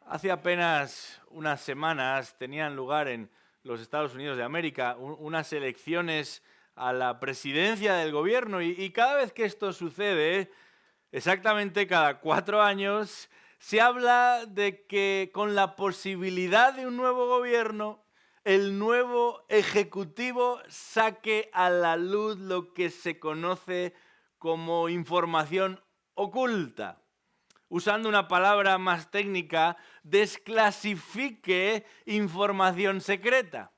Hace apenas unas semanas tenían lugar en los Estados Unidos de América unas elecciones a la presidencia del gobierno y cada vez que esto sucede, exactamente cada 4 años, se habla de que con la posibilidad de un nuevo gobierno, el nuevo ejecutivo saque a la luz lo que se conoce como información oculta. Usando una palabra más técnica, desclasifique información secreta.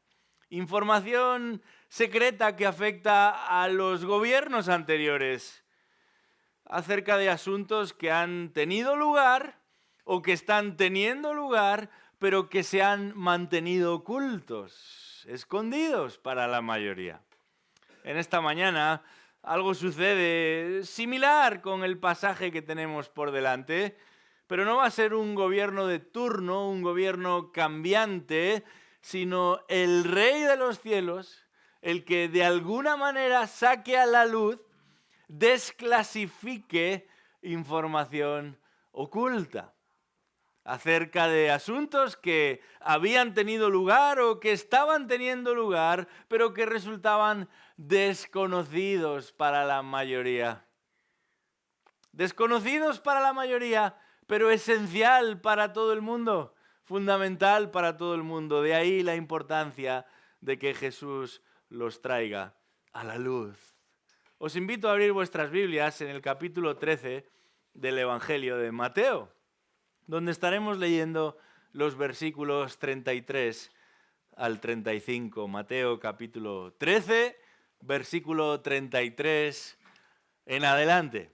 Información secreta que afecta a los gobiernos anteriores acerca de asuntos que han tenido lugar o que están teniendo lugar, pero que se han mantenido ocultos, escondidos para la mayoría. En esta mañana algo sucede similar con el pasaje que tenemos por delante, pero no va a ser un gobierno de turno, un gobierno cambiante, sino el Rey de los cielos, el que de alguna manera saque a la luz, desclasifique información oculta acerca de asuntos que habían tenido lugar o que estaban teniendo lugar, pero que resultaban desconocidos para la mayoría. Desconocidos para la mayoría, pero esencial para todo el mundo, fundamental para todo el mundo. De ahí la importancia de que Jesús los traiga a la luz. Os invito a abrir vuestras Biblias en el capítulo 13 del Evangelio de Mateo, donde estaremos leyendo los versículos 33 al 35. Mateo capítulo 13, versículo 33 en adelante.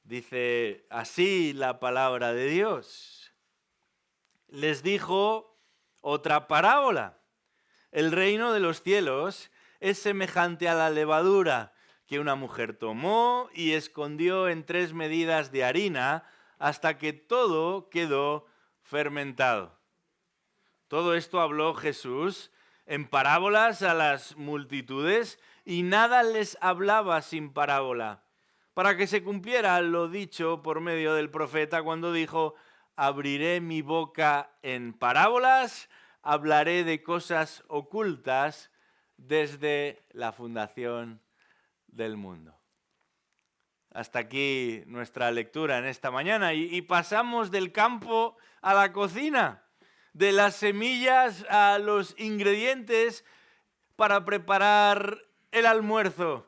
Dice así la palabra de Dios. Les dijo otra parábola. El reino de los cielos es semejante a la levadura que una mujer tomó y escondió en 3 medidas de harina hasta que todo quedó fermentado. Todo esto habló Jesús en parábolas a las multitudes y nada les hablaba sin parábola, para que se cumpliera lo dicho por medio del profeta cuando dijo: abriré mi boca en parábolas, hablaré de cosas ocultas desde la fundación del mundo. Hasta aquí nuestra lectura en esta mañana y pasamos del campo a la cocina, de las semillas a los ingredientes para preparar el almuerzo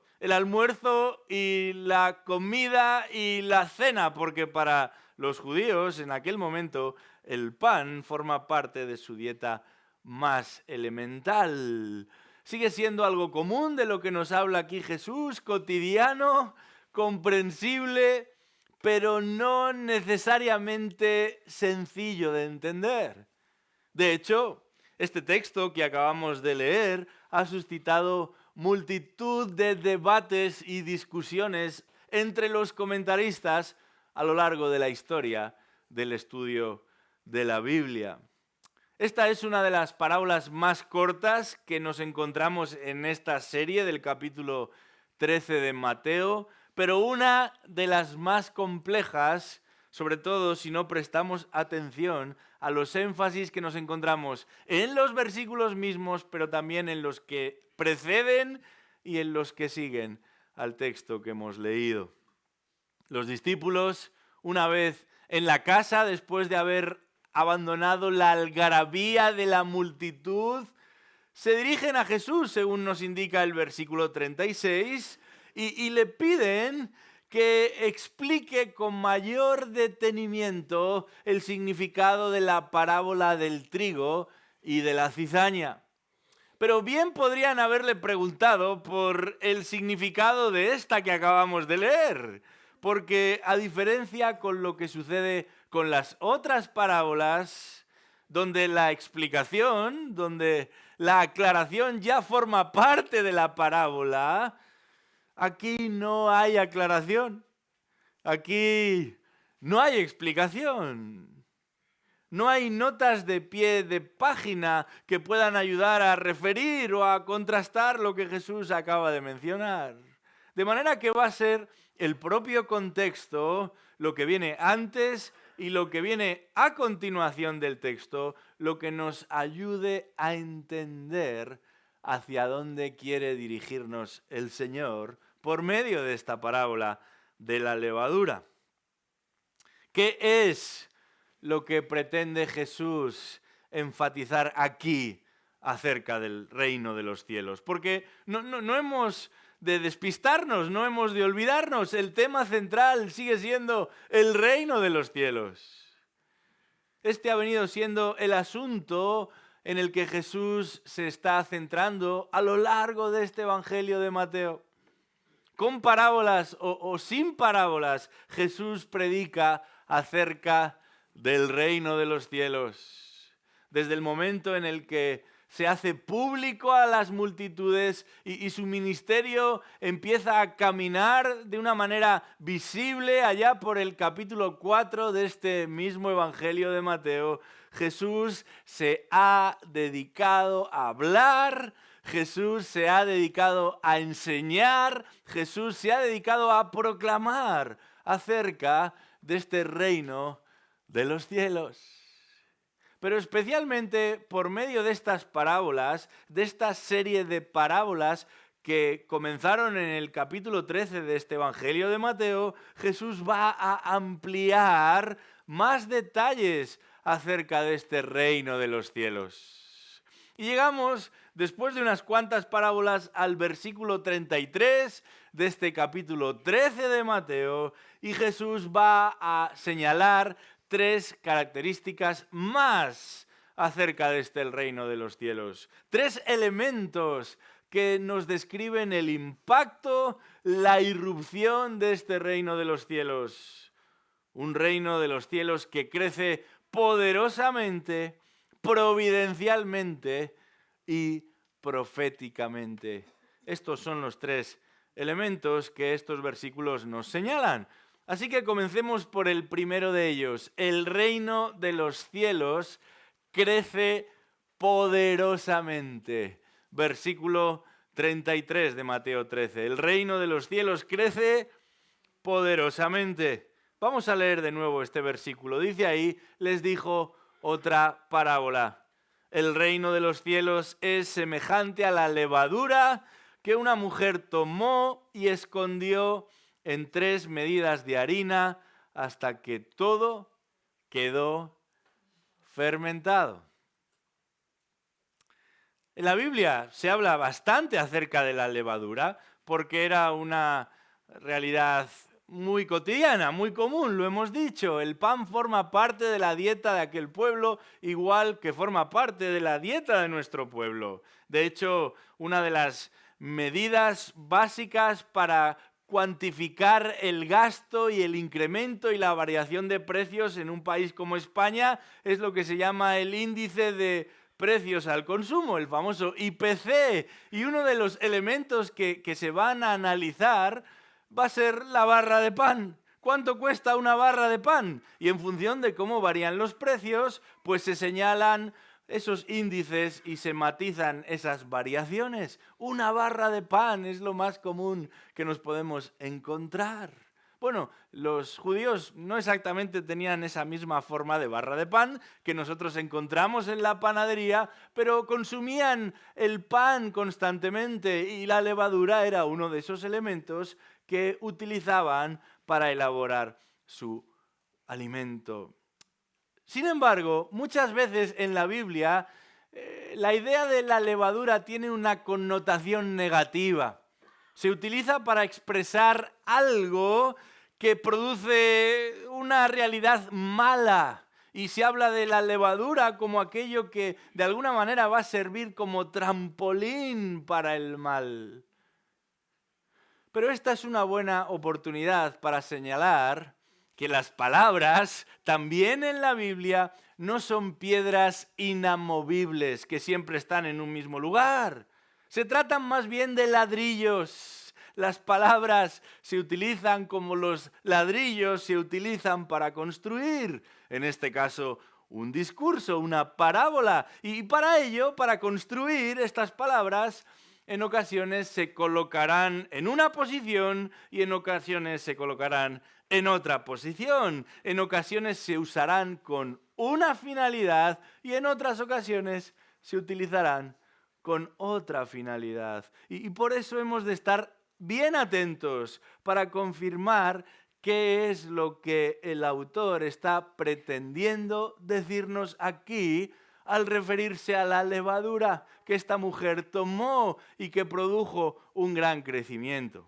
y la comida y la cena, porque para los judíos en aquel momento el pan forma parte de su dieta más elemental. Sigue siendo algo común de lo que nos habla aquí Jesús, cotidiano, comprensible, pero no necesariamente sencillo de entender. De hecho, este texto que acabamos de leer ha suscitado multitud de debates y discusiones entre los comentaristas a lo largo de la historia del estudio de la Biblia. Esta es una de las parábolas más cortas que nos encontramos en esta serie del capítulo 13 de Mateo, pero una de las más complejas, sobre todo si no prestamos atención a los énfasis que nos encontramos en los versículos mismos, pero también en los que preceden y en los que siguen al texto que hemos leído. Los discípulos, una vez en la casa, después de haber abandonado la algarabía de la multitud, se dirigen a Jesús, según nos indica el versículo 36, y le piden que explique con mayor detenimiento el significado de la parábola del trigo y de la cizaña. Pero bien podrían haberle preguntado por el significado de esta que acabamos de leer, porque a diferencia con lo que sucede con las otras parábolas, donde la explicación, donde la aclaración ya forma parte de la parábola, aquí no hay aclaración, aquí no hay explicación. No hay notas de pie de página que puedan ayudar a referir o a contrastar lo que Jesús acaba de mencionar. De manera que va a ser el propio contexto, lo que viene antes y lo que viene a continuación del texto, lo que nos ayude a entender hacia dónde quiere dirigirnos el Señor por medio de esta parábola de la levadura. ¿Qué es lo que pretende Jesús enfatizar aquí acerca del reino de los cielos? Porque no hemos de despistarnos, no hemos de olvidarnos. El tema central sigue siendo el reino de los cielos. Este ha venido siendo el asunto en el que Jesús se está centrando a lo largo de este Evangelio de Mateo. Con parábolas o sin parábolas, Jesús predica acerca del reino de los cielos. Desde el momento en el que se hace público a las multitudes y su ministerio empieza a caminar de una manera visible allá por el capítulo 4 de este mismo Evangelio de Mateo, Jesús se ha dedicado a hablar, Jesús se ha dedicado a enseñar, Jesús se ha dedicado a proclamar acerca de este reino de los cielos. Pero especialmente por medio de estas parábolas, de esta serie de parábolas que comenzaron en el capítulo 13 de este Evangelio de Mateo, Jesús va a ampliar más detalles acerca de este reino de los cielos. Y llegamos, después de unas cuantas parábolas, al versículo 33 de este capítulo 13 de Mateo, y Jesús va a señalar 3 características más acerca de este el reino de los cielos. 3 elementos que nos describen el impacto, la irrupción de este reino de los cielos. Un reino de los cielos que crece poderosamente, providencialmente y proféticamente. Estos son los 3 elementos que estos versículos nos señalan. Así que comencemos por el primero de ellos. El reino de los cielos crece poderosamente. Versículo 33 de Mateo 13. El reino de los cielos crece poderosamente. Vamos a leer de nuevo este versículo. Dice ahí, les dijo otra parábola. El reino de los cielos es semejante a la levadura que una mujer tomó y escondió en 3 medidas de harina hasta que todo quedó fermentado. En la Biblia se habla bastante acerca de la levadura porque era una realidad muy cotidiana, muy común, lo hemos dicho. El pan forma parte de la dieta de aquel pueblo, igual que forma parte de la dieta de nuestro pueblo. De hecho, una de las medidas básicas para cuantificar el gasto y el incremento y la variación de precios en un país como España es lo que se llama el índice de precios al consumo, el famoso IPC. Y uno de los elementos que se van a analizar va a ser la barra de pan. ¿Cuánto cuesta una barra de pan? Y en función de cómo varían los precios, pues se señalan esos índices y se matizan esas variaciones. Una barra de pan es lo más común que nos podemos encontrar. Bueno, los judíos no exactamente tenían esa misma forma de barra de pan que nosotros encontramos en la panadería, pero consumían el pan constantemente y la levadura era uno de esos elementos que utilizaban para elaborar su alimento. Sin embargo, muchas veces en la Biblia la idea de la levadura tiene una connotación negativa. Se utiliza para expresar algo que produce una realidad mala. Y se habla de la levadura como aquello que de alguna manera va a servir como trampolín para el mal. Pero esta es una buena oportunidad para señalar que las palabras, también en la Biblia, no son piedras inamovibles que siempre están en un mismo lugar. Se tratan más bien de ladrillos. Las palabras se utilizan como los ladrillos se utilizan para construir. En este caso, un discurso, una parábola. Y para ello, para construir estas palabras, en ocasiones se colocarán en una posición y en ocasiones se colocarán en otra posición. En ocasiones se usarán con una finalidad y en otras ocasiones se utilizarán con otra finalidad. Y por eso hemos de estar bien atentos para confirmar qué es lo que el autor está pretendiendo decirnos aquí al referirse a la levadura que esta mujer tomó y que produjo un gran crecimiento.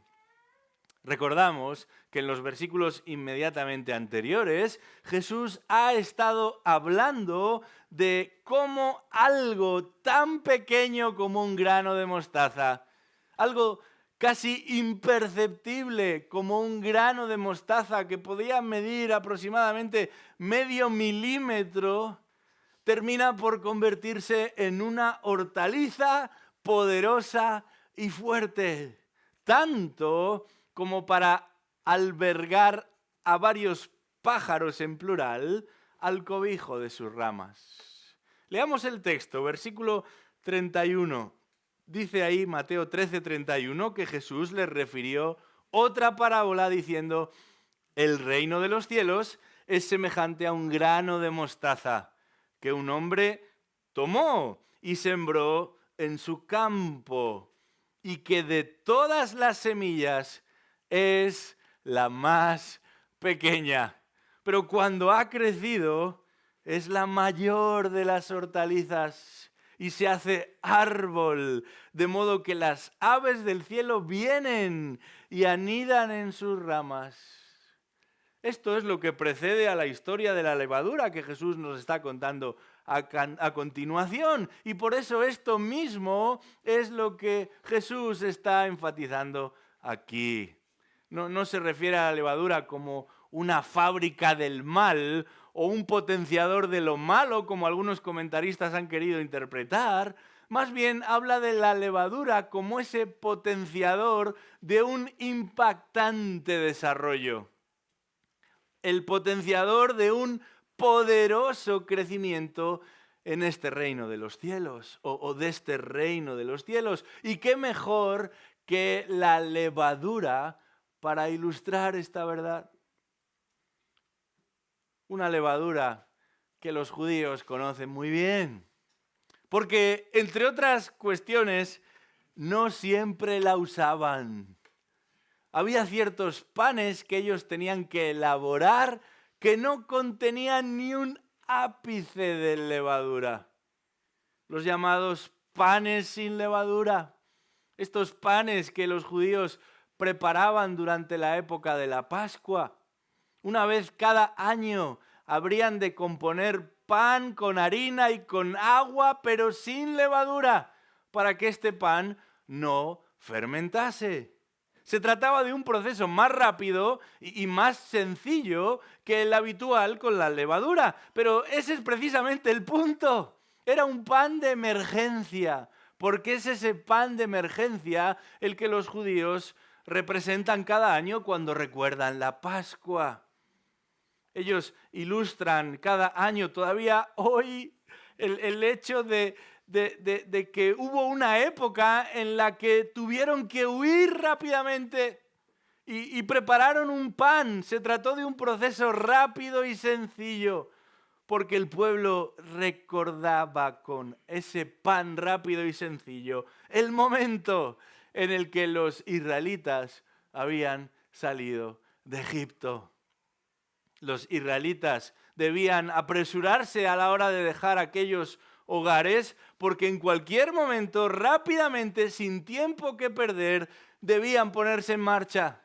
Recordamos que en los versículos inmediatamente anteriores, Jesús ha estado hablando de cómo algo tan pequeño como un grano de mostaza, algo casi imperceptible como un grano de mostaza que podía medir aproximadamente medio milímetro, termina por convertirse en una hortaliza poderosa y fuerte, tanto como para albergar a varios pájaros en plural al cobijo de sus ramas. Leamos el texto, versículo 31. Dice ahí Mateo 13:31 que Jesús les refirió otra parábola diciendo: el reino de los cielos es semejante a un grano de mostaza que un hombre tomó y sembró en su campo, y que de todas las semillas es la más pequeña, pero cuando ha crecido es la mayor de las hortalizas y se hace árbol, de modo que las aves del cielo vienen y anidan en sus ramas. Esto es lo que precede a la historia de la levadura que Jesús nos está contando a continuación. Y por eso esto mismo es lo que Jesús está enfatizando aquí. No se refiere a la levadura como una fábrica del mal o un potenciador de lo malo, como algunos comentaristas han querido interpretar. Más bien habla de la levadura como ese potenciador de un impactante desarrollo. El potenciador de un poderoso crecimiento en este reino de los cielos o de este reino de los cielos. Y qué mejor que la levadura para ilustrar esta verdad. Una levadura que los judíos conocen muy bien, porque entre otras cuestiones no siempre la usaban. Había ciertos panes que ellos tenían que elaborar que no contenían ni un ápice de levadura. Los llamados panes sin levadura. Estos panes que los judíos preparaban durante la época de la Pascua. Una vez cada año habrían de componer pan con harina y con agua, pero sin levadura, para que este pan no fermentase. Se trataba de un proceso más rápido y más sencillo que el habitual con la levadura, pero ese es precisamente el punto. Era un pan de emergencia, porque es ese pan de emergencia el que los judíos representan cada año cuando recuerdan la Pascua. Ellos ilustran cada año, todavía hoy, el hecho de que hubo una época en la que tuvieron que huir rápidamente y prepararon un pan. Se trató de un proceso rápido y sencillo, porque el pueblo recordaba con ese pan rápido y sencillo el momento en el que los israelitas habían salido de Egipto. Los israelitas debían apresurarse a la hora de dejar aquellos hogares, porque en cualquier momento, rápidamente, sin tiempo que perder, debían ponerse en marcha.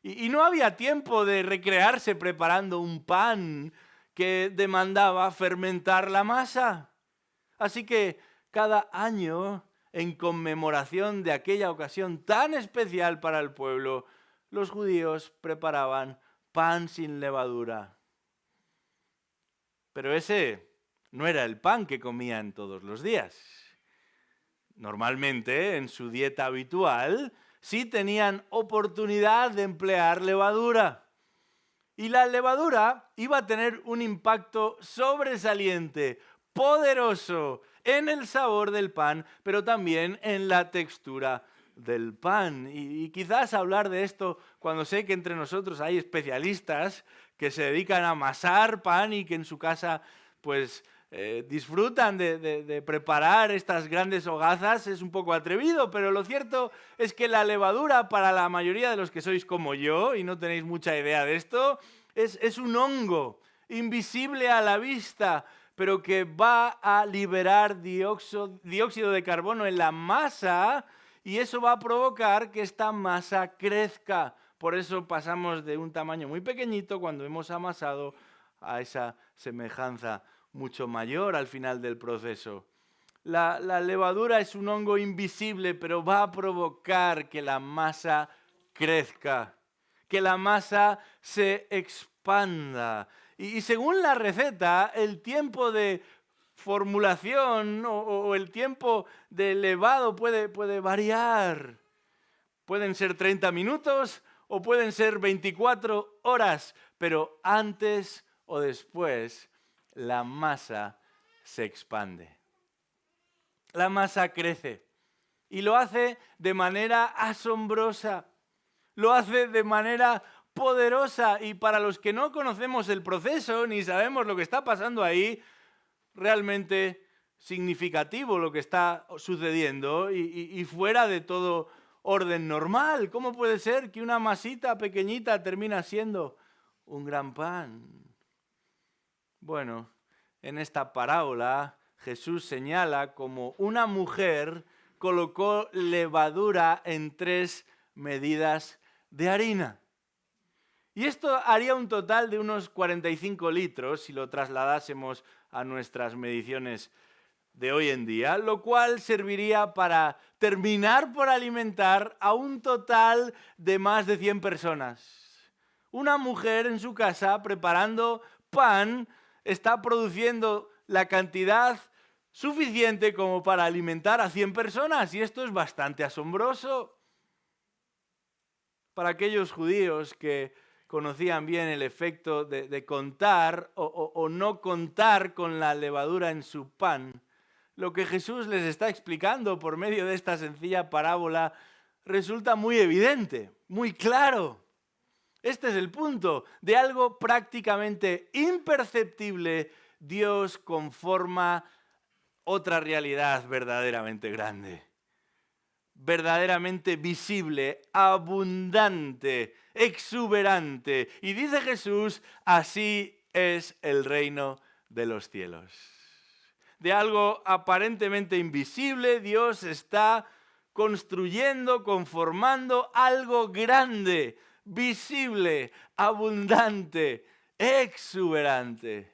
Y no había tiempo de recrearse preparando un pan que demandaba fermentar la masa. Así que cada año, en conmemoración de aquella ocasión tan especial para el pueblo, los judíos preparaban pan sin levadura. Pero ese no era el pan que comían todos los días. Normalmente, en su dieta habitual, sí tenían oportunidad de emplear levadura. Y la levadura iba a tener un impacto sobresaliente, poderoso, en el sabor del pan, pero también en la textura del pan. Y quizás hablar de esto cuando sé que entre nosotros hay especialistas que se dedican a amasar pan y que en su casa pues disfrutan de preparar estas grandes hogazas, es un poco atrevido, pero lo cierto es que la levadura, para la mayoría de los que sois como yo y no tenéis mucha idea de esto, es un hongo invisible a la vista, pero que va a liberar dióxido de carbono en la masa y eso va a provocar que esta masa crezca. Por eso pasamos de un tamaño muy pequeñito cuando hemos amasado a esa semejanza mucho mayor al final del proceso. La levadura es un hongo invisible, pero va a provocar que la masa crezca, que la masa se expanda. Y según la receta, el tiempo de formulación o el tiempo de levado puede variar. Pueden ser 30 minutos o pueden ser 24 horas, pero antes o después la masa se expande. La masa crece y lo hace de manera asombrosa, lo hace de manera poderosa y para los que no conocemos el proceso ni sabemos lo que está pasando ahí, realmente significativo lo que está sucediendo y fuera de todo orden normal. ¿Cómo puede ser que una masita pequeñita termina siendo un gran pan? Bueno, en esta parábola Jesús señala cómo una mujer colocó levadura en 3 medidas de harina. Y esto haría un total de unos 45 litros si lo trasladásemos a nuestras mediciones de hoy en día, lo cual serviría para terminar por alimentar a un total de más de 100 personas. Una mujer en su casa preparando pan está produciendo la cantidad suficiente como para alimentar a 100 personas y esto es bastante asombroso. Para aquellos judíos que conocían bien el efecto de contar o no contar con la levadura en su pan, lo que Jesús les está explicando por medio de esta sencilla parábola resulta muy evidente, muy claro. Este es el punto. De algo prácticamente imperceptible, Dios conforma otra realidad verdaderamente grande, verdaderamente visible, abundante, exuberante. Y dice Jesús, así es el reino de los cielos. De algo aparentemente invisible, Dios está construyendo, conformando algo grande, visible, abundante, exuberante.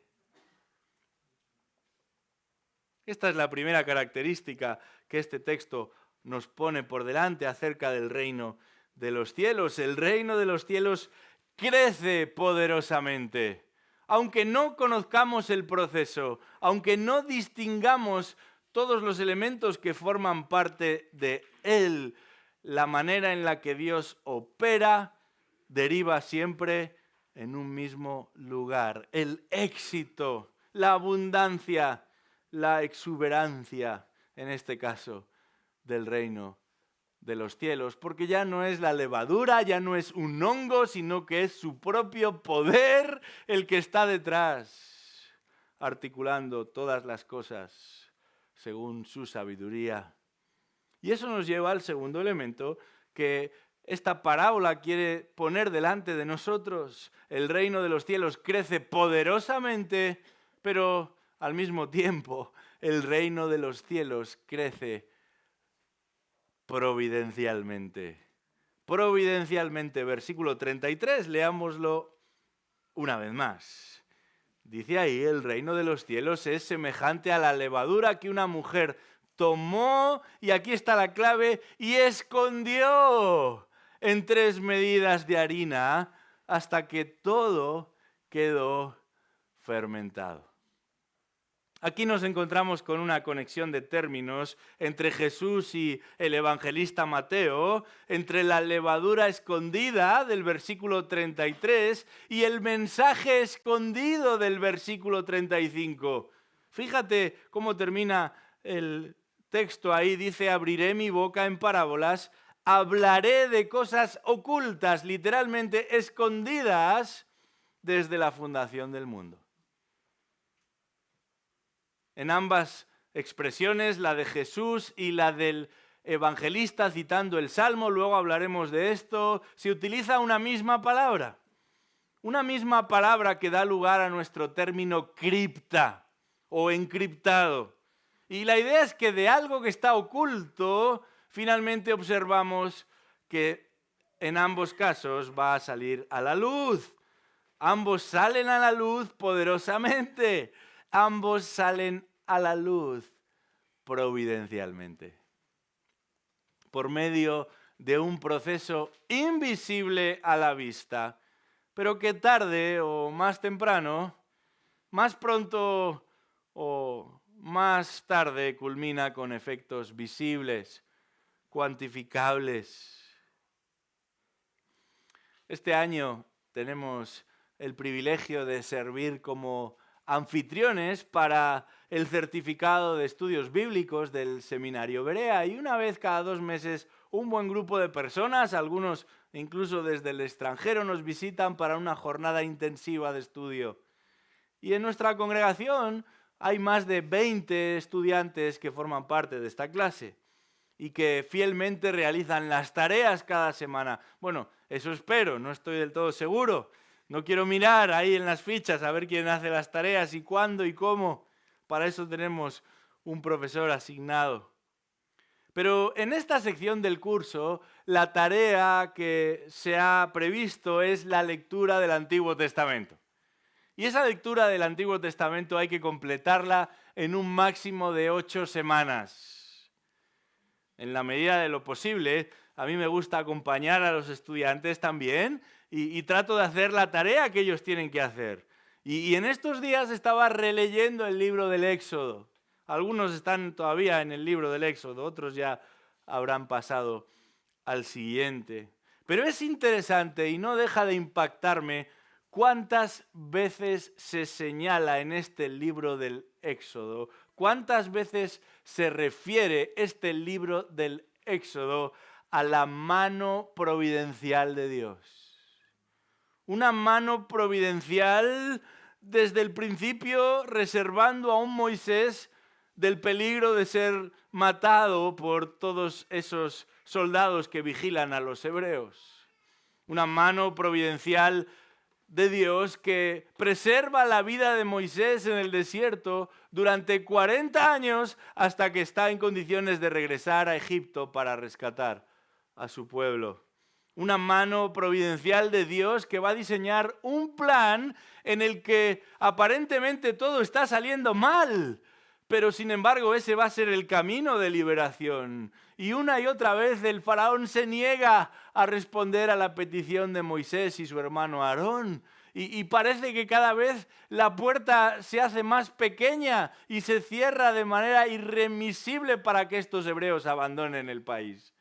Esta es la primera característica que este texto nos pone por delante acerca del reino de los cielos. El reino de los cielos crece poderosamente. Aunque no conozcamos el proceso, aunque no distingamos todos los elementos que forman parte de él, la manera en la que Dios opera deriva siempre en un mismo lugar. El éxito, la abundancia, la exuberancia, en este caso, del reino de los cielos, porque ya no es la levadura, ya no es un hongo, sino que es su propio poder el que está detrás, articulando todas las cosas según su sabiduría. Y eso nos lleva al segundo elemento que esta parábola quiere poner delante de nosotros. El reino de los cielos crece poderosamente, pero al mismo tiempo el reino de los cielos crece providencialmente. Providencialmente, versículo 33, leámoslo una vez más. Dice ahí, el reino de los cielos es semejante a la levadura que una mujer tomó, y aquí está la clave, y escondió en 3 medidas de harina hasta que todo quedó fermentado. Aquí nos encontramos con una conexión de términos entre Jesús y el evangelista Mateo, entre la levadura escondida del versículo 33 y el mensaje escondido del versículo 35. Fíjate cómo termina el texto ahí, dice, abriré mi boca en parábolas, hablaré de cosas ocultas, literalmente escondidas desde la fundación del mundo. En ambas expresiones, la de Jesús y la del evangelista citando el Salmo, luego hablaremos de esto, se utiliza una misma palabra que da lugar a nuestro término cripta o encriptado. Y la idea es que de algo que está oculto, finalmente observamos que en ambos casos va a salir a la luz. Ambos salen a la luz poderosamente. Ambos salen a la luz providencialmente. Por medio de un proceso invisible a la vista, pero que tarde o más temprano, más pronto o más tarde culmina con efectos visibles, cuantificables. Este año tenemos el privilegio de servir como anfitriones para el certificado de estudios bíblicos del Seminario Berea, y una vez cada 2 meses un buen grupo de personas, algunos incluso desde el extranjero, nos visitan para una jornada intensiva de estudio. Y en nuestra congregación hay más de 20 estudiantes que forman parte de esta clase y que fielmente realizan las tareas cada semana. Bueno, eso espero, no estoy del todo seguro. No quiero mirar ahí en las fichas a ver quién hace las tareas y cuándo y cómo. Para eso tenemos un profesor asignado. Pero en esta sección del curso, la tarea que se ha previsto es la lectura del Antiguo Testamento. Y esa lectura del Antiguo Testamento hay que completarla en un máximo de 8 semanas. En la medida de lo posible, a mí me gusta acompañar a los estudiantes también y trato de hacer la tarea que ellos tienen que hacer. Y en estos días estaba releyendo el libro del Éxodo. Algunos están todavía en el libro del Éxodo, otros ya habrán pasado al siguiente. Pero es interesante y no deja de impactarme cuántas veces se señala en este libro del Éxodo, cuántas veces se refiere este libro del Éxodo a la mano providencial de Dios. Una mano providencial desde el principio reservando a un Moisés del peligro de ser matado por todos esos soldados que vigilan a los hebreos. Una mano providencial de Dios que preserva la vida de Moisés en el desierto durante 40 años hasta que está en condiciones de regresar a Egipto para rescatar a su pueblo. Una mano providencial de Dios que va a diseñar un plan en el que aparentemente todo está saliendo mal, pero sin embargo ese va a ser el camino de liberación. Y una y otra vez el faraón se niega a responder a la petición de Moisés y su hermano Aarón. Y parece que cada vez la puerta se hace más pequeña y se cierra de manera irremisible para que estos hebreos abandonen el país.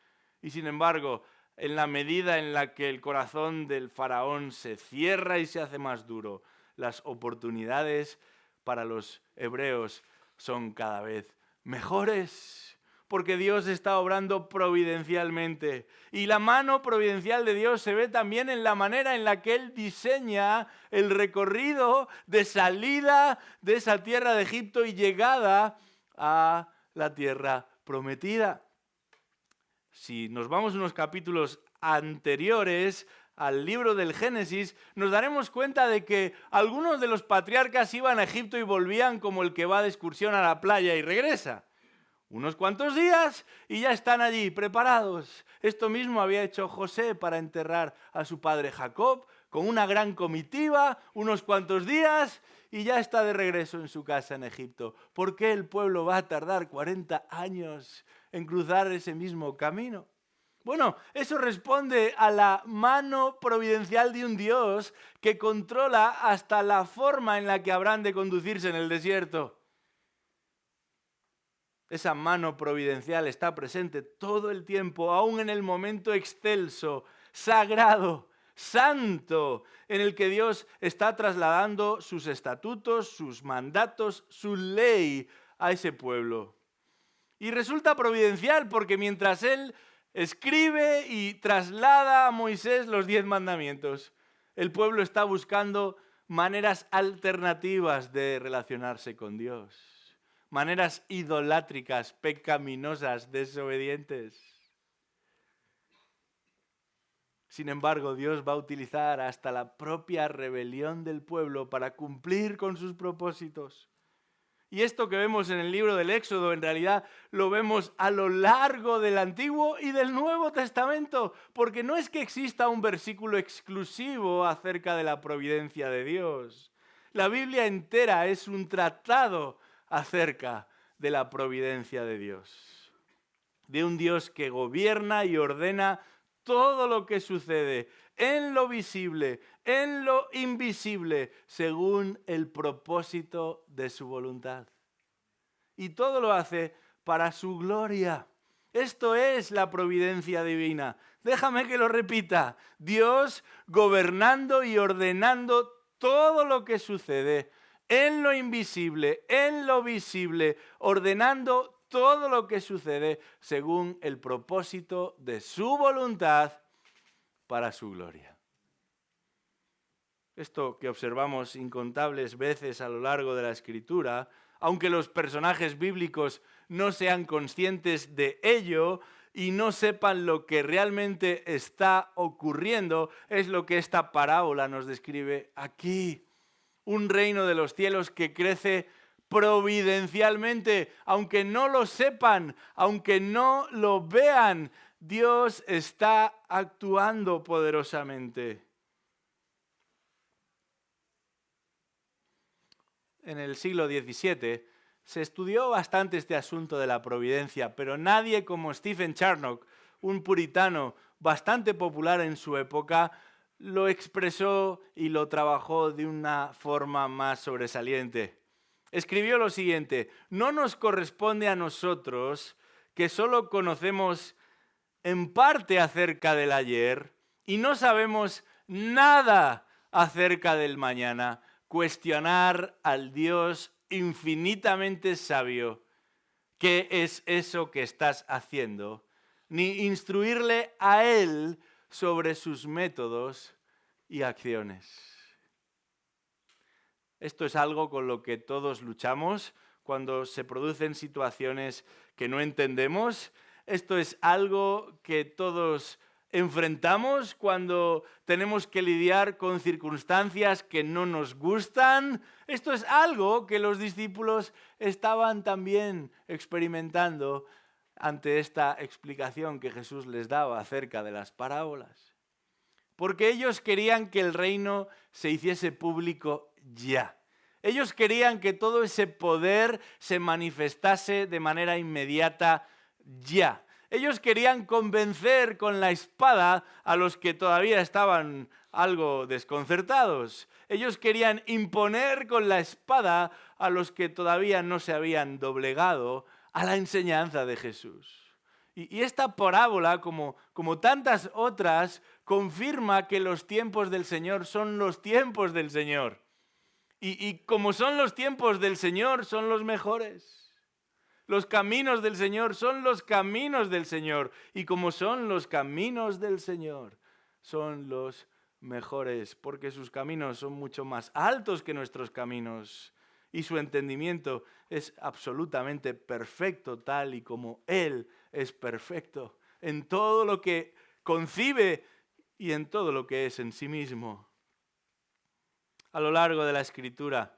Y sin embargo, en la medida en la que el corazón del faraón se cierra y se hace más duro, las oportunidades para los hebreos son cada vez mejores, porque Dios está obrando providencialmente. Y la mano providencial de Dios se ve también en la manera en la que Él diseña el recorrido de salida de esa tierra de Egipto y llegada a la tierra prometida. Si nos vamos unos capítulos anteriores al libro del Génesis, nos daremos cuenta de que algunos de los patriarcas iban a Egipto y volvían como el que va de excursión a la playa y regresa. Unos cuantos días y ya están allí preparados. Esto mismo había hecho José para enterrar a su padre Jacob, con una gran comitiva, unos cuantos días, y ya está de regreso en su casa en Egipto. ¿Por qué el pueblo va a tardar 40 años en cruzar ese mismo camino? Bueno, eso responde a la mano providencial de un Dios que controla hasta la forma en la que habrán de conducirse en el desierto. Esa mano providencial está presente todo el tiempo, aún en el momento excelso, sagrado, santo, en el que Dios está trasladando sus estatutos, sus mandatos, su ley a ese pueblo. Y resulta providencial porque mientras Él escribe y traslada a Moisés los 10 mandamientos. El pueblo está buscando maneras alternativas de relacionarse con Dios, maneras idolátricas, pecaminosas, desobedientes. Sin embargo, Dios va a utilizar hasta la propia rebelión del pueblo para cumplir con sus propósitos. Y esto que vemos en el libro del Éxodo, en realidad lo vemos a lo largo del Antiguo y del Nuevo Testamento, porque no es que exista un versículo exclusivo acerca de la providencia de Dios. La Biblia entera es un tratado acerca de la providencia de Dios, de un Dios que gobierna y ordena todo lo que sucede en lo visible, en lo invisible, según el propósito de su voluntad. Y todo lo hace para su gloria. Esto es la providencia divina. Déjame que lo repita. Dios gobernando y ordenando todo lo que sucede en lo invisible, en lo visible, ordenando todo lo que sucede según el propósito de su voluntad para su gloria. Esto que observamos incontables veces a lo largo de la Escritura, aunque los personajes bíblicos no sean conscientes de ello y no sepan lo que realmente está ocurriendo, es lo que esta parábola nos describe aquí. Un reino de los cielos que crece providencialmente, aunque no lo sepan, aunque no lo vean, Dios está actuando poderosamente. En el siglo XVII se estudió bastante este asunto de la providencia, pero nadie como Stephen Charnock, un puritano bastante popular en su época, lo expresó y lo trabajó de una forma más sobresaliente. Escribió lo siguiente: no nos corresponde a nosotros, que solo conocemos en parte acerca del ayer y no sabemos nada acerca del mañana, cuestionar al Dios infinitamente sabio qué es eso que estás haciendo, ni instruirle a Él sobre sus métodos y acciones. Esto es algo con lo que todos luchamos cuando se producen situaciones que no entendemos. Esto es algo que todos enfrentamos cuando tenemos que lidiar con circunstancias que no nos gustan. Esto es algo que los discípulos estaban también experimentando ante esta explicación que Jesús les daba acerca de las parábolas. Porque ellos querían que el reino se hiciese público ya. Ellos querían que todo ese poder se manifestase de manera inmediata ya. Ellos querían convencer con la espada a los que todavía estaban algo desconcertados. Ellos querían imponer con la espada a los que todavía no se habían doblegado a la enseñanza de Jesús. Y esta parábola, como tantas otras, confirma que los tiempos del Señor son los tiempos del Señor. Y como son los tiempos del Señor, son los mejores. Los caminos del Señor son los caminos del Señor. Y como son los caminos del Señor, son los mejores. Porque sus caminos son mucho más altos que nuestros caminos. Y su entendimiento es absolutamente perfecto, tal y como Él es perfecto. En todo lo que concibe y en todo lo que es en sí mismo. A lo largo de la Escritura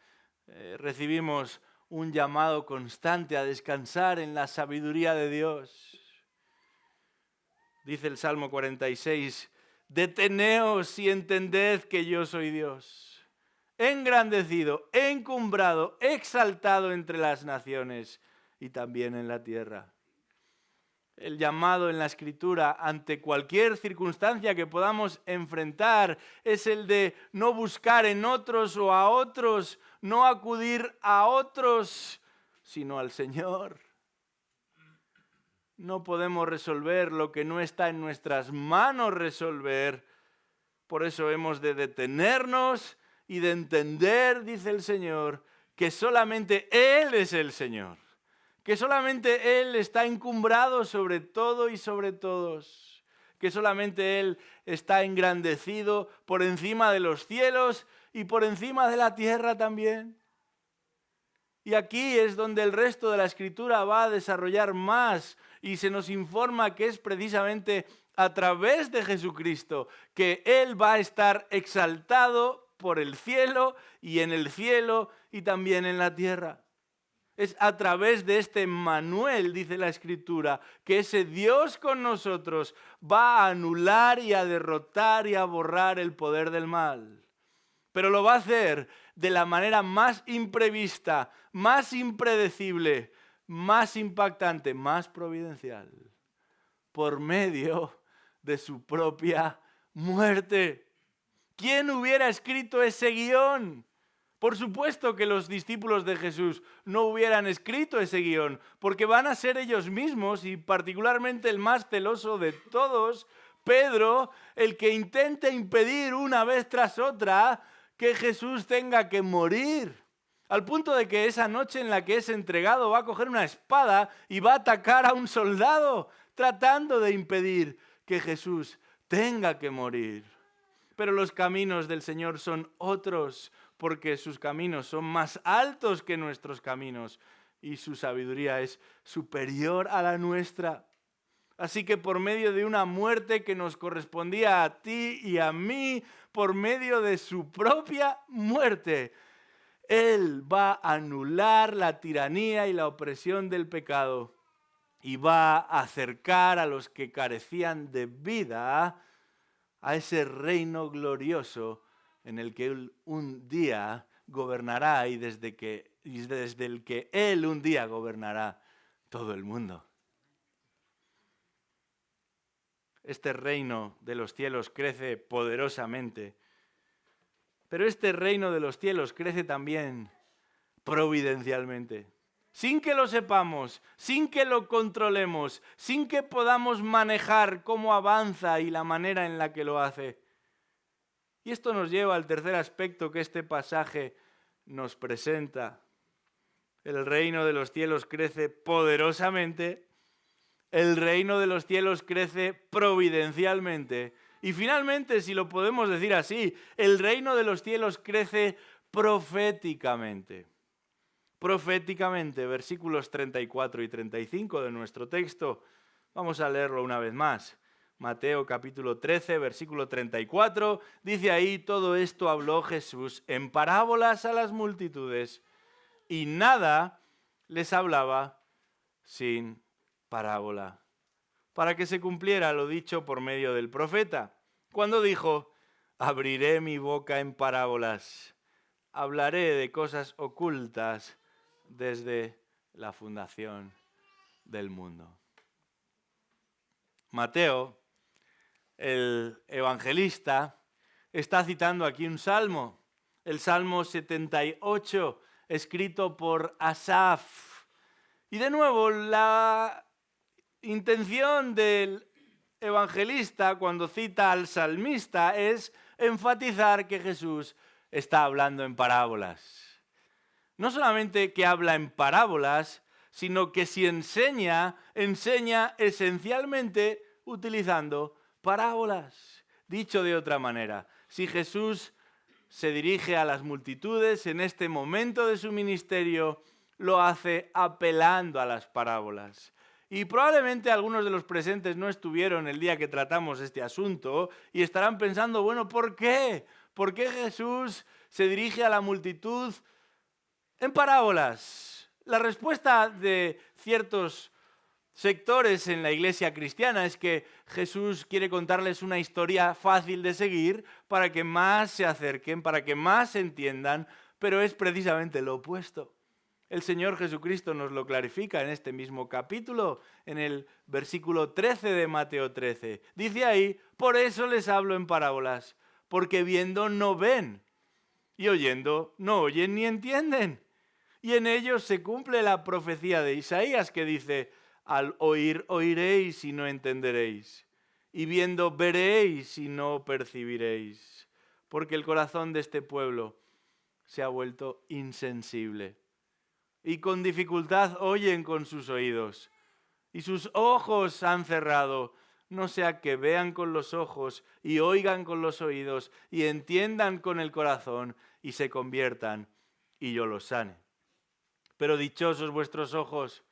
recibimos un llamado constante a descansar en la sabiduría de Dios. Dice el Salmo 46, deteneos y entended que yo soy Dios, engrandecido, encumbrado, exaltado entre las naciones y también en la tierra. El llamado en la Escritura ante cualquier circunstancia que podamos enfrentar es el de no buscar en otros o a otros, no acudir a otros, sino al Señor. No podemos resolver lo que no está en nuestras manos resolver. Por eso hemos de detenernos y de entender, dice el Señor, que solamente Él es el Señor. que solamente Él está encumbrado sobre todo y sobre todos, que solamente Él está engrandecido por encima de los cielos y por encima de la tierra también. Y aquí es donde el resto de la Escritura va a desarrollar más y se nos informa que es precisamente a través de Jesucristo que Él va a estar exaltado por el cielo y en el cielo y también en la tierra. Es a través de este Emmanuel, dice la Escritura, que ese Dios con nosotros va a anular y a derrotar y a borrar el poder del mal. Pero lo va a hacer de la manera más imprevista, más impredecible, más impactante, más providencial, por medio de su propia muerte. ¿Quién hubiera escrito ese guión? Por supuesto que los discípulos de Jesús no hubieran escrito ese guión, porque van a ser ellos mismos, y particularmente el más celoso de todos, Pedro, el que intenta impedir una vez tras otra que Jesús tenga que morir. Al punto de que esa noche en la que es entregado va a coger una espada y va a atacar a un soldado, tratando de impedir que Jesús tenga que morir. Pero los caminos del Señor son otros, porque sus caminos son más altos que nuestros caminos y su sabiduría es superior a la nuestra. Así que por medio de una muerte que nos correspondía a ti y a mí, por medio de su propia muerte, Él va a anular la tiranía y la opresión del pecado y va a acercar a los que carecían de vida a ese reino glorioso en el que Él un día gobernará y desde el que Él un día gobernará todo el mundo. Este reino de los cielos crece poderosamente, pero este reino de los cielos crece también providencialmente. Sin que lo sepamos, sin que lo controlemos, sin que podamos manejar cómo avanza y la manera en la que lo hace. Y esto nos lleva al tercer aspecto que este pasaje nos presenta. El reino de los cielos crece poderosamente, el reino de los cielos crece providencialmente y finalmente, si lo podemos decir así, el reino de los cielos crece proféticamente. Proféticamente, versículos 34 y 35 de nuestro texto. Vamos a leerlo una vez más. Mateo capítulo 13, versículo 34, dice ahí: todo esto habló Jesús en parábolas a las multitudes y nada les hablaba sin parábola, para que se cumpliera lo dicho por medio del profeta, cuando dijo: abriré mi boca en parábolas, hablaré de cosas ocultas desde la fundación del mundo. Mateo, el evangelista, está citando aquí un salmo, el Salmo 78, escrito por Asaf. Y de nuevo, la intención del evangelista cuando cita al salmista es enfatizar que Jesús está hablando en parábolas. No solamente que habla en parábolas, sino que si enseña esencialmente utilizando parábolas. Dicho de otra manera, si Jesús se dirige a las multitudes en este momento de su ministerio, lo hace apelando a las parábolas. Y probablemente algunos de los presentes no estuvieron el día que tratamos este asunto y estarán pensando, bueno, ¿por qué? ¿Por qué Jesús se dirige a la multitud en parábolas? La respuesta de ciertos sectores en la iglesia cristiana es que Jesús quiere contarles una historia fácil de seguir para que más se acerquen, para que más se entiendan, pero es precisamente lo opuesto. El Señor Jesucristo nos lo clarifica en este mismo capítulo, en el versículo 13 de Mateo 13. Dice ahí: por eso les hablo en parábolas, porque viendo no ven, y oyendo no oyen ni entienden. Y en ellos se cumple la profecía de Isaías que dice: al oír oiréis y no entenderéis, y viendo veréis y no percibiréis, porque el corazón de este pueblo se ha vuelto insensible. y con dificultad oyen con sus oídos, y sus ojos han cerrado, no sea que vean con los ojos y oigan con los oídos y entiendan con el corazón y se conviertan y yo los sane. Pero dichosos vuestros ojos,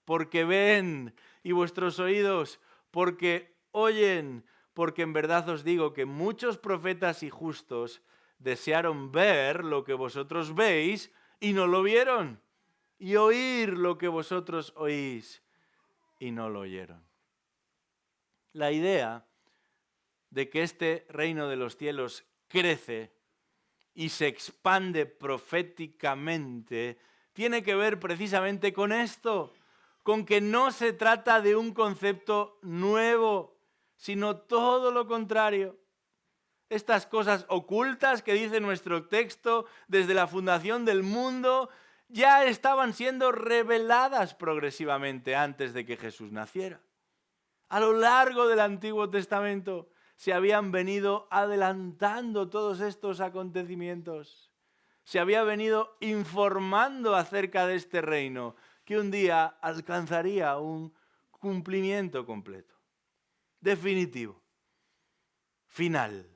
porque ven, y vuestros oídos, porque oyen, porque en verdad os digo que muchos profetas y justos desearon ver lo que vosotros veis y no lo vieron, y oír lo que vosotros oís y no lo oyeron. La idea de que este reino de los cielos crece y se expande proféticamente tiene que ver precisamente con esto, con que no se trata de un concepto nuevo, sino todo lo contrario. Estas cosas ocultas que dice nuestro texto desde la fundación del mundo ya estaban siendo reveladas progresivamente antes de que Jesús naciera. A lo largo del Antiguo Testamento se habían venido adelantando todos estos acontecimientos. Se había venido informando acerca de este reino que un día alcanzaría un cumplimiento completo, definitivo, final.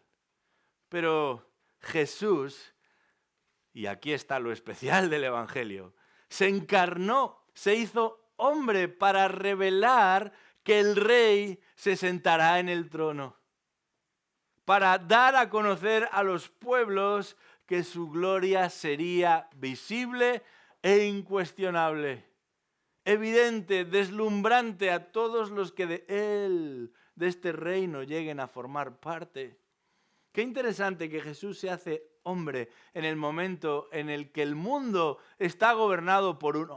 Pero Jesús, y aquí está lo especial del Evangelio, se encarnó, se hizo hombre para revelar que el Rey se sentará en el trono, para dar a conocer a los pueblos que su gloria sería visible e incuestionable, evidente, deslumbrante a todos los que de él, de este reino, lleguen a formar parte. Qué interesante que Jesús se hace hombre en el momento en el que el mundo está gobernado por un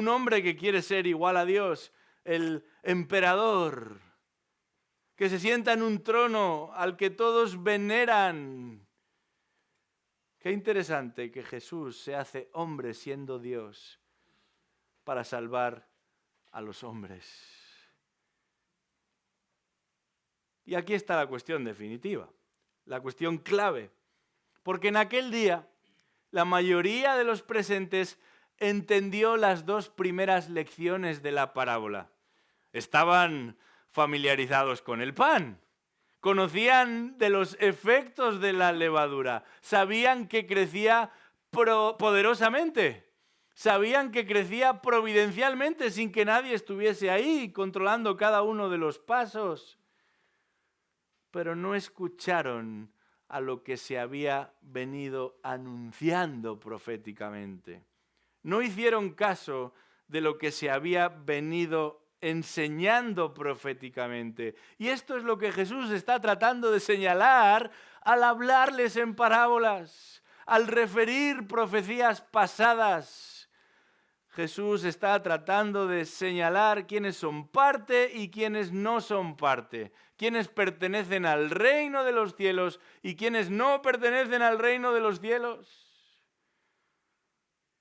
hombre que quiere ser igual a Dios, el emperador, que se sienta en un trono al que todos veneran. Qué interesante que Jesús se hace hombre siendo Dios para salvar a los hombres. Y aquí está la cuestión definitiva, la cuestión clave, porque en aquel día la mayoría de los presentes entendió las dos primeras lecciones de la parábola. Estaban familiarizados con el pan, conocían de los efectos de la levadura, sabían que crecía poderosamente, sabían que crecía providencialmente sin que nadie estuviese ahí controlando cada uno de los pasos, pero no escucharon a lo que se había venido anunciando proféticamente. No hicieron caso de lo que se había venido enseñando proféticamente. Y esto es lo que Jesús está tratando de señalar al hablarles en parábolas, al referir profecías pasadas. Jesús está tratando de señalar quiénes son parte y quiénes no son parte, quiénes pertenecen al reino de los cielos y quiénes no pertenecen al reino de los cielos.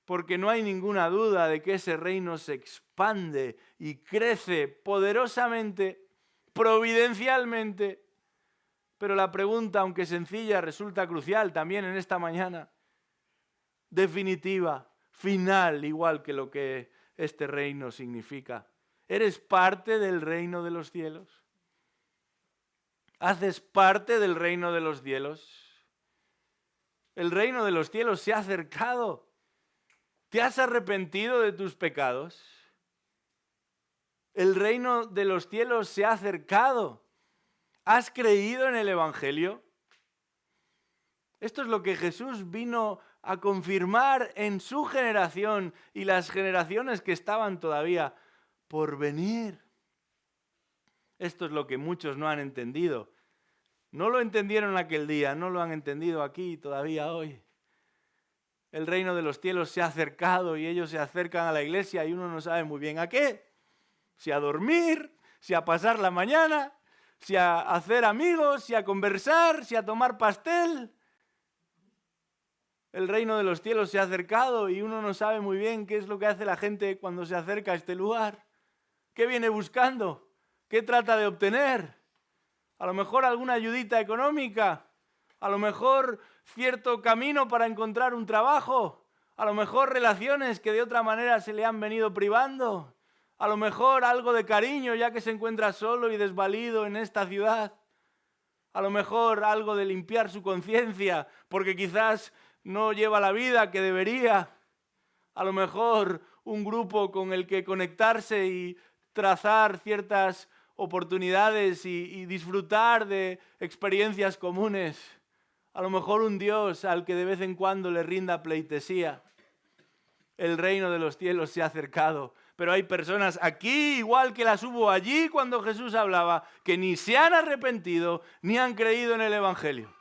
Porque no hay ninguna duda de que ese reino se expande y crece poderosamente, providencialmente. Pero la pregunta, aunque sencilla, resulta crucial también en esta mañana. Definitiva, final, igual que lo que este reino significa. ¿Eres parte del reino de los cielos? ¿Haces parte del reino de los cielos? El reino de los cielos se ha acercado. ¿Te has arrepentido de tus pecados? El reino de los cielos se ha acercado. ¿Has creído en el Evangelio? Esto es lo que Jesús vino a confirmar en su generación y las generaciones que estaban todavía por venir. Esto es lo que muchos no han entendido. No lo entendieron aquel día, no lo han entendido aquí todavía hoy. El reino de los cielos se ha acercado y ellos se acercan a la iglesia y uno no sabe muy bien a qué. Si a dormir, si a pasar la mañana, si a hacer amigos, si a conversar, si a tomar pastel. El reino de los cielos se ha acercado y uno no sabe muy bien qué es lo que hace la gente cuando se acerca a este lugar. ¿Qué viene buscando? ¿Qué trata de obtener? A lo mejor alguna ayudita económica, a lo mejor cierto camino para encontrar un trabajo, A lo mejor relaciones que de otra manera se le han venido privando. A lo mejor algo de cariño ya que se encuentra solo y desvalido en esta ciudad. A lo mejor algo de limpiar su conciencia porque quizás no lleva la vida que debería. A lo mejor un grupo con el que conectarse y trazar ciertas oportunidades y disfrutar de experiencias comunes. A lo mejor un Dios al que de vez en cuando le rinda pleitesía. El reino de los cielos se ha acercado, pero hay personas aquí, igual que las hubo allí cuando Jesús hablaba, que ni se han arrepentido ni han creído en el Evangelio.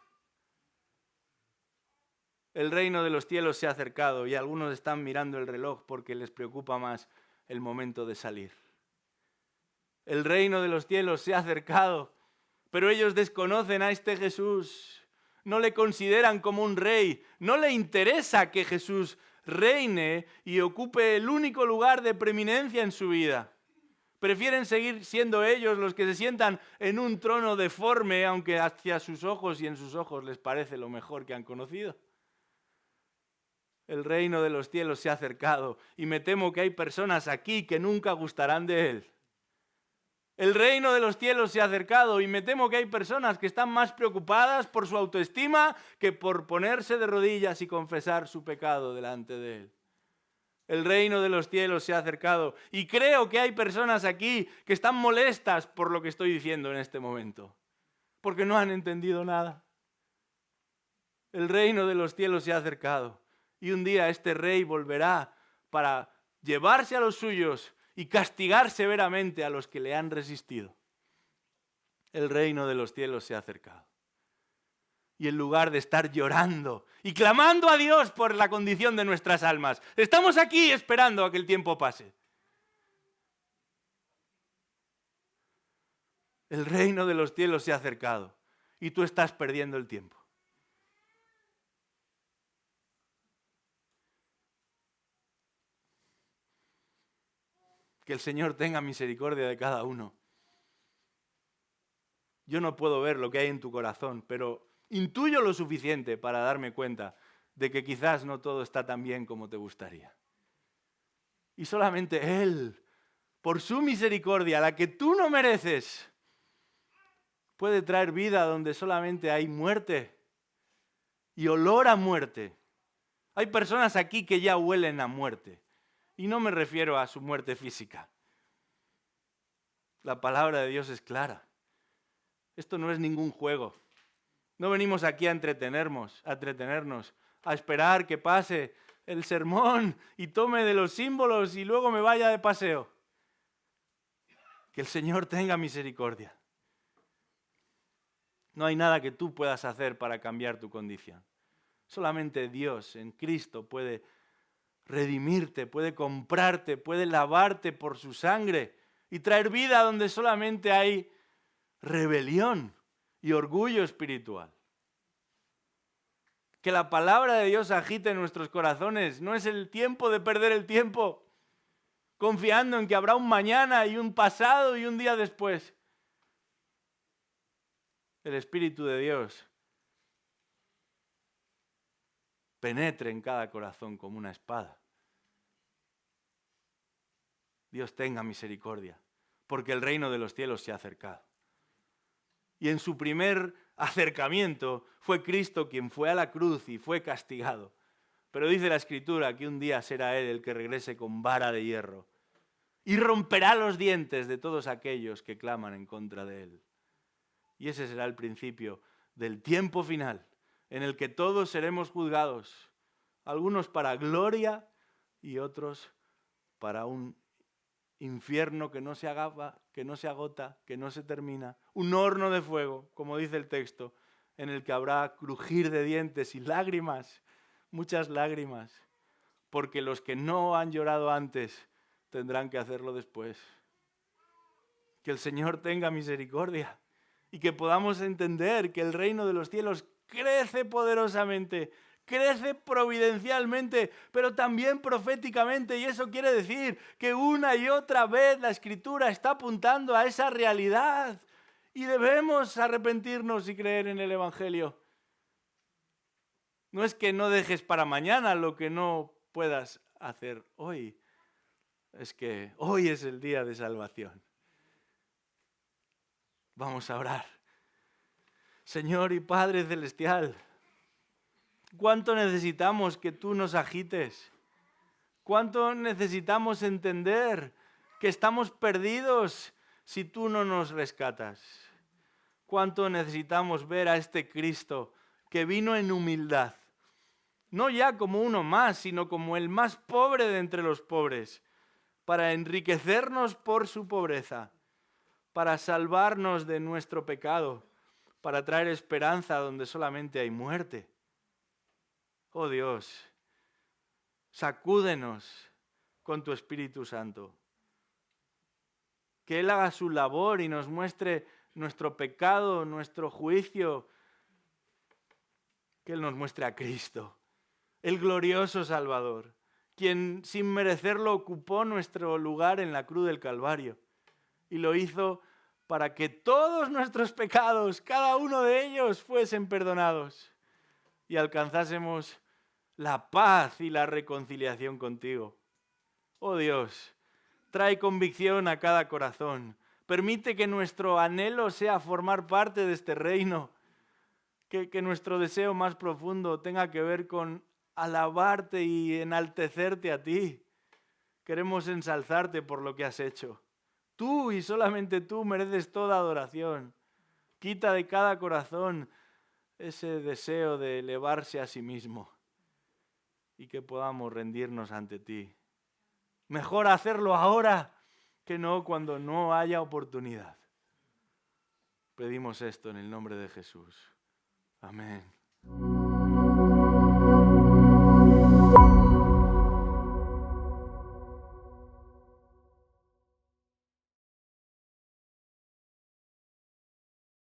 El reino de los cielos se ha acercado y algunos están mirando el reloj porque les preocupa más el momento de salir. El reino de los cielos se ha acercado, pero ellos desconocen a este Jesús. No le consideran como un rey. No le interesa que Jesús reine y ocupe el único lugar de preeminencia en su vida. Prefieren seguir siendo ellos los que se sientan en un trono deforme, aunque hacia sus ojos y en sus ojos les parece lo mejor que han conocido. El reino de los cielos se ha acercado y me temo que hay personas aquí que nunca gustarán de él. El reino de los cielos se ha acercado y me temo que hay personas que están más preocupadas por su autoestima que por ponerse de rodillas y confesar su pecado delante de él. El reino de los cielos se ha acercado y creo que hay personas aquí que están molestas por lo que estoy diciendo en este momento, porque no han entendido nada. El reino de los cielos se ha acercado y un día este rey volverá para llevarse a los suyos y castigar severamente a los que le han resistido. El reino de los cielos se ha acercado. Y en lugar de estar llorando y clamando a Dios por la condición de nuestras almas, estamos aquí esperando a que el tiempo pase. El reino de los cielos se ha acercado y tú estás perdiendo el tiempo. Que el Señor tenga misericordia de cada uno. Yo no puedo ver lo que hay en tu corazón, pero intuyo lo suficiente para darme cuenta de que quizás no todo está tan bien como te gustaría. Y solamente Él, por su misericordia, la que tú no mereces, puede traer vida donde solamente hay muerte y olor a muerte. Hay personas aquí que ya huelen a muerte. Y no me refiero a su muerte física. La palabra de Dios es clara. Esto no es ningún juego. No venimos aquí a entretenernos, a esperar que pase el sermón y tome de los símbolos y luego me vaya de paseo. Que el Señor tenga misericordia. No hay nada que tú puedas hacer para cambiar tu condición. Solamente Dios en Cristo puede redimirte, puede comprarte, puede lavarte por su sangre y traer vida donde solamente hay rebelión y orgullo espiritual. Que la palabra de Dios agite en nuestros corazones. No es el tiempo de perder el tiempo confiando en que habrá un mañana y un pasado y un día después. El Espíritu de Dios penetre en cada corazón como una espada. Dios tenga misericordia, porque el reino de los cielos se ha acercado. Y en su primer acercamiento fue Cristo quien fue a la cruz y fue castigado. Pero dice la Escritura que un día será Él el que regrese con vara de hierro y romperá los dientes de todos aquellos que claman en contra de Él. Y ese será el principio del tiempo final, en el que todos seremos juzgados, algunos para gloria y otros para un infierno que no se agota, que no se termina, un horno de fuego, como dice el texto, en el que habrá crujir de dientes y lágrimas, muchas lágrimas, porque los que no han llorado antes tendrán que hacerlo después. Que el Señor tenga misericordia y que podamos entender que el reino de los cielos crece poderosamente, crece providencialmente, pero también proféticamente, y eso quiere decir que una y otra vez la Escritura está apuntando a esa realidad y debemos arrepentirnos y creer en el Evangelio. No es que no dejes para mañana lo que no puedas hacer hoy es que hoy es el día de salvación. Vamos a orar. Señor y Padre Celestial, ¿cuánto necesitamos que tú nos agites? ¿Cuánto necesitamos entender que estamos perdidos si tú no nos rescatas? ¿Cuánto necesitamos ver a este Cristo que vino en humildad? No ya como uno más, sino como el más pobre de entre los pobres, para enriquecernos por su pobreza, para salvarnos de nuestro pecado, para traer esperanza donde solamente hay muerte. Oh Dios, sacúdenos con tu Espíritu Santo. Que Él haga su labor y nos muestre nuestro pecado, nuestro juicio. Que Él nos muestre a Cristo, el glorioso Salvador, quien sin merecerlo ocupó nuestro lugar en la cruz del Calvario. Y lo hizo para que todos nuestros pecados, cada uno de ellos, fuesen perdonados y alcanzásemos la paz y la reconciliación contigo. Oh Dios, trae convicción a cada corazón. Permite que nuestro anhelo sea formar parte de este reino. Que nuestro deseo más profundo tenga que ver con alabarte y enaltecerte a ti. Queremos ensalzarte por lo que has hecho. Tú y solamente tú mereces toda adoración. Quita de cada corazón ese deseo de elevarse a sí mismo y que podamos rendirnos ante ti. Mejor hacerlo ahora que no cuando no haya oportunidad. Pedimos esto en el nombre de Jesús. Amén.